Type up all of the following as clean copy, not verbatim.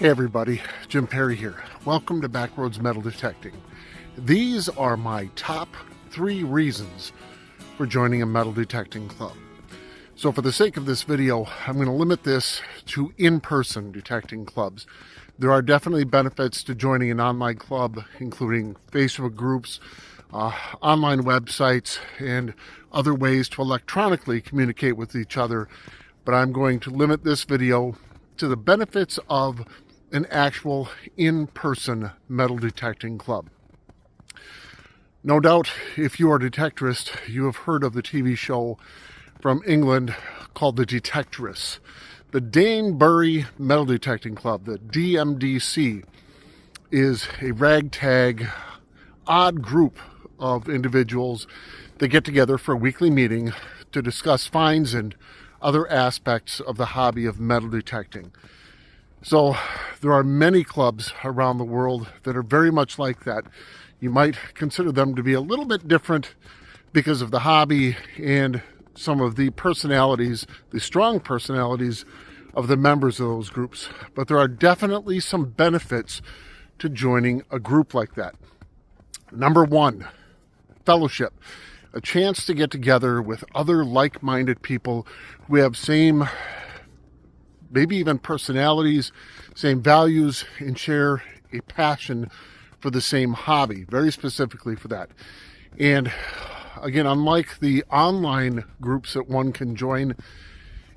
Hey everybody, Jim Perry here. Welcome to Backroads Metal Detecting. These are my top 3 reasons for joining a metal detecting club. So for the sake of this video, I'm going to limit this to in-person detecting clubs. There are definitely benefits to joining an online club, including Facebook groups, online websites, and other ways to electronically communicate with each other. But I'm going to limit this video to the benefits of an actual in-person metal detecting club. No doubt, if you are a detectorist, you have heard of the TV show from England called The Detectorists. The Danebury Metal Detecting Club, the DMDC, is a ragtag, odd group of individuals that get together for a weekly meeting to discuss finds and other aspects of the hobby of metal detecting. So there are many clubs around the world that are very much like that. You might consider them to be a little bit different because of the hobby and some of the personalities, the strong personalities of the members of those groups. But there are definitely some benefits to joining a group like that. Number 1, fellowship. A chance to get together with other like-minded people who have same, maybe even personalities, same values, and share a passion for the same hobby, very specifically for that. And again, unlike the online groups that one can join,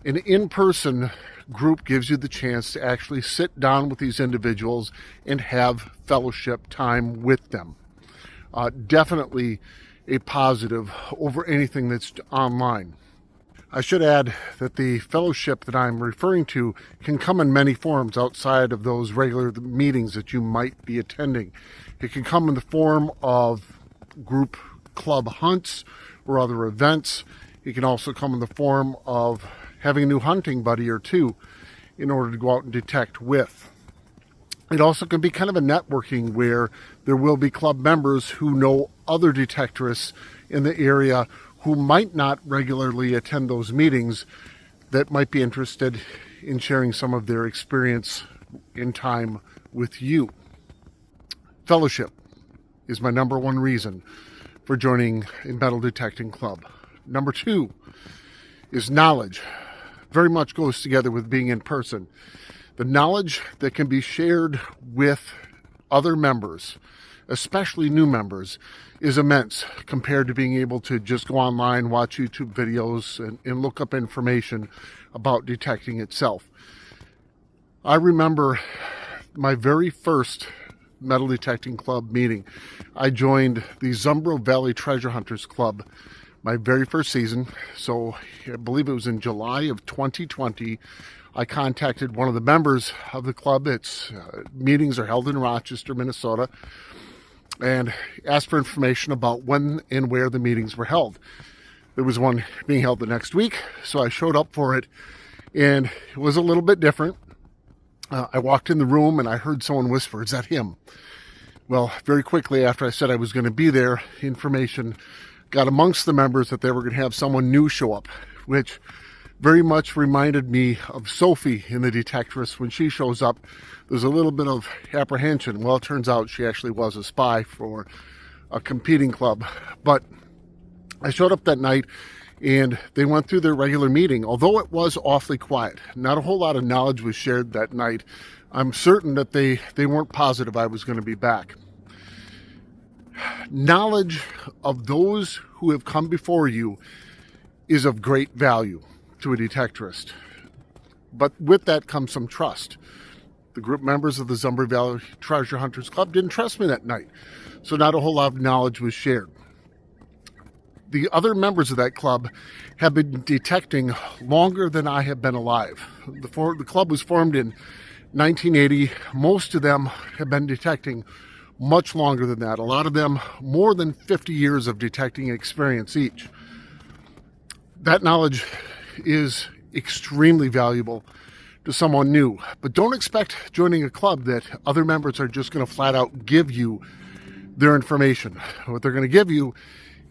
an in-person group gives you the chance to actually sit down with these individuals and have fellowship time with them. Definitely a positive over anything that's online. I should add that the fellowship that I'm referring to can come in many forms outside of those regular meetings that you might be attending. It can come in the form of group club hunts or other events. It can also come in the form of having a new hunting buddy or two in order to go out and detect with. It also can be kind of a networking where there will be club members who know other detectorists in the area who might not regularly attend those meetings that might be interested in sharing some of their experience in time with you. Fellowship is my number 1 reason for joining a metal detecting club. Number 2 is knowledge. Very much goes together with being in person. The knowledge that can be shared with other members, especially new members, is immense compared to being able to just go online, watch YouTube videos, and look up information about detecting itself. I remember my very first metal detecting club meeting. I joined the Zumbro Valley Treasure Hunters Club my very first season. So I believe it was in July of 2020. I contacted one of the members of the club. Its meetings are held in Rochester, Minnesota, and asked for information about when and where the meetings were held. There was one being held the next week, so I showed up for it, and it was a little bit different. I walked in the room and I heard someone whisper, "Is that him?" Well, very quickly after I said I was going to be there, information got amongst the members that they were going to have someone new show up, which very much reminded me of Sophie in The Detectorist. When she shows up, there's a little bit of apprehension. Well, it turns out she actually was a spy for a competing club. But I showed up that night and they went through their regular meeting. Although it was awfully quiet, not a whole lot of knowledge was shared that night. I'm certain that they weren't positive I was going to be back. Knowledge of those who have come before you is of great value to a detectorist. But with that comes some trust. The group members of the Zumbro Valley Treasure Hunters Club didn't trust me that night, so not a whole lot of knowledge was shared. The other members of that club have been detecting longer than I have been alive. The club was formed in 1980. Most of them have been detecting much longer than that. A lot of them more than 50 years of detecting experience each. That knowledge is extremely valuable to someone new, but don't expect joining a club that other members are just going to flat out give you their information. What they're going to give you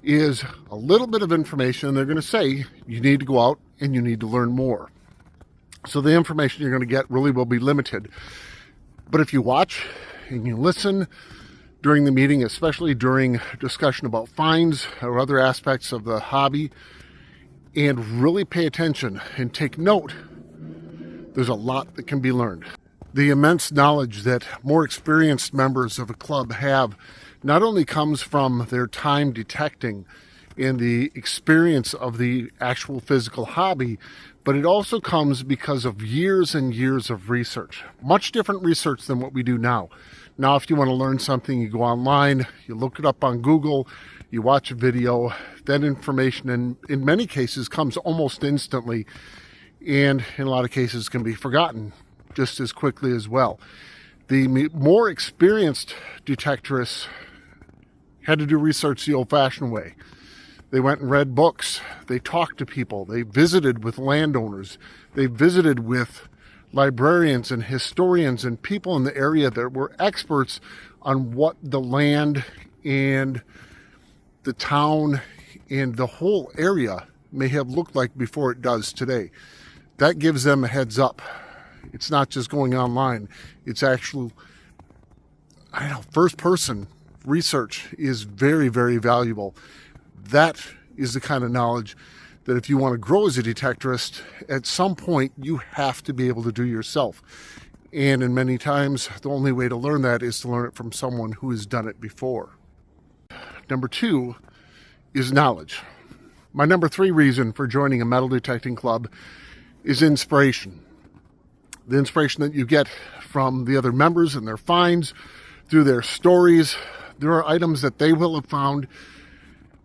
is a little bit of information, and they're going to say you need to go out and you need to learn more. So the information you're going to get really will be limited. But if you watch and you listen during the meeting, especially during discussion about fines or other aspects of the hobby, and really pay attention and take note, there's a lot that can be learned. The immense knowledge that more experienced members of a club have not only comes from their time detecting and the experience of the actual physical hobby, but it also comes because of years and years of research. Much different research than what we do now. Now, if you want to learn something, you go online, you look it up on Google, you watch a video. That information, in many cases, comes almost instantly, and in a lot of cases can be forgotten just as quickly as well. The more experienced detectorists had to do research the old-fashioned way. They went and read books. They talked to people. They visited with landowners. They visited with librarians and historians and people in the area that were experts on what the land and the town and the whole area may have looked like before it does today. That gives them a heads up. It's not just going online. It's actual, first-person research is very, very valuable. That is the kind of knowledge that if you want to grow as a detectorist, at some point you have to be able to do yourself. And in many times, the only way to learn that is to learn it from someone who has done it before. Number 2 is knowledge. My number 3 reason for joining a metal detecting club is inspiration. The inspiration that you get from the other members and their finds, through their stories. There are items that they will have found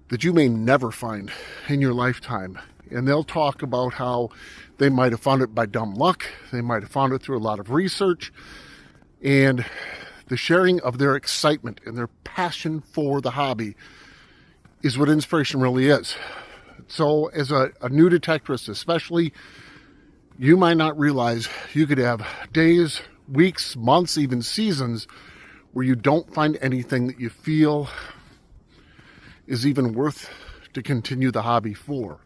that you may never find in your lifetime. And they'll talk about how they might have found it by dumb luck. They might have found it through a lot of research. And the sharing of their excitement and their passion for the hobby is what inspiration really is. So as a new detectorist especially, you might not realize you could have days, weeks, months, even seasons where you don't find anything that you feel is even worth to continue the hobby for.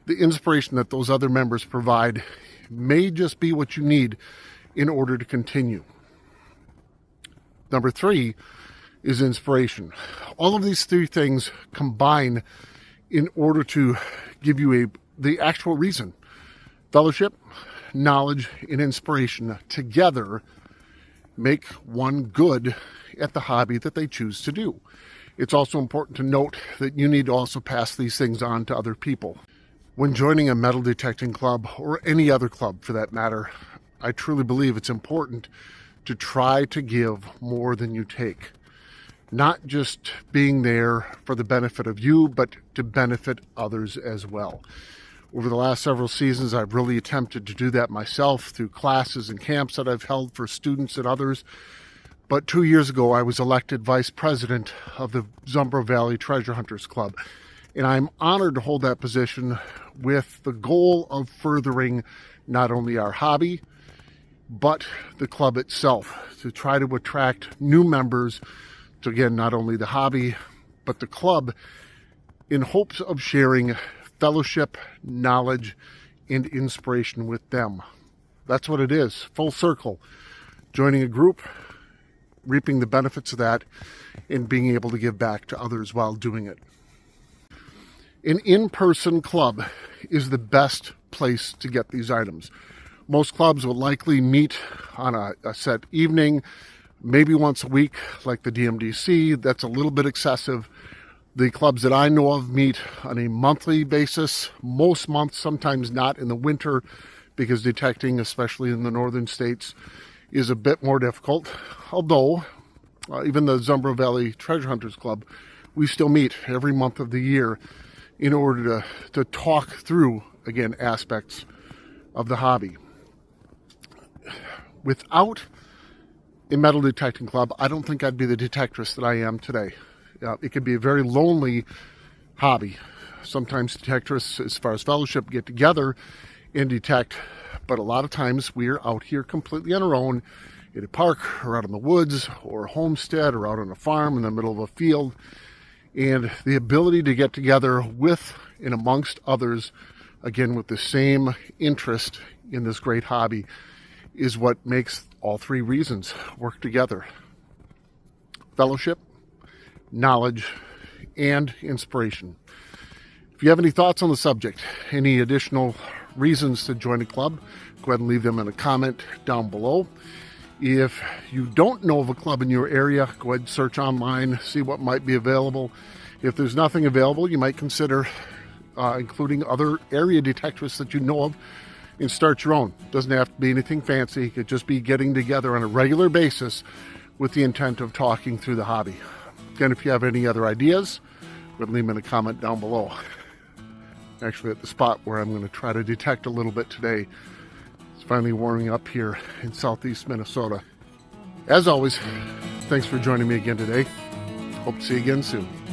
The inspiration that those other members provide may just be what you need in order to continue. Number 3 is inspiration. All of these 3 things combine in order to give you the actual reason. Fellowship, knowledge, and inspiration together make one good at the hobby that they choose to do. It's also important to note that you need to also pass these things on to other people. When joining a metal detecting club, or any other club for that matter, I truly believe it's important to try to give more than you take. Not just being there for the benefit of you, but to benefit others as well. Over the last several seasons, I've really attempted to do that myself through classes and camps that I've held for students and others. But 2 years ago, I was elected vice president of the Zumbro Valley Treasure Hunters Club. And I'm honored to hold that position with the goal of furthering not only our hobby, but the club itself, to try to attract new members to, again, not only the hobby, but the club, in hopes of sharing fellowship, knowledge, and inspiration with them. That's what it is, full circle. Joining a group, reaping the benefits of that, and being able to give back to others while doing it. An in-person club is the best place to get these items. Most clubs will likely meet on a set evening, maybe once a week, like the DMDC. That's a little bit excessive. The clubs that I know of meet on a monthly basis, most months, sometimes not in the winter, because detecting, especially in the northern states, is a bit more difficult. Although, even the Zumbro Valley Treasure Hunters Club, we still meet every month of the year in order to talk through, again, aspects of the hobby. Without a metal detecting club, I don't think I'd be the detectorist that I am today. It can be a very lonely hobby. Sometimes detectorists, as far as fellowship, get together and detect, but a lot of times we're out here completely on our own in a park or out in the woods or a homestead or out on a farm in the middle of a field. And the ability to get together with and amongst others, again, with the same interest in this great hobby, is what makes all three reasons work together: fellowship, knowledge, and inspiration. If you have any thoughts on the subject, any additional reasons to join a club, go ahead and leave them in a comment down below. If you don't know of a club in your area, go ahead and search online, see what might be available. If there's nothing available, you might consider including other area detectives that you know of and start your own. It doesn't have to be anything fancy. It could just be getting together on a regular basis with the intent of talking through the hobby. Again, if you have any other ideas, go ahead and leave them in a comment down below. Actually at the spot where I'm going to try to detect a little bit today. It's finally warming up here in southeast Minnesota. As always, thanks for joining me again today. Hope to see you again soon.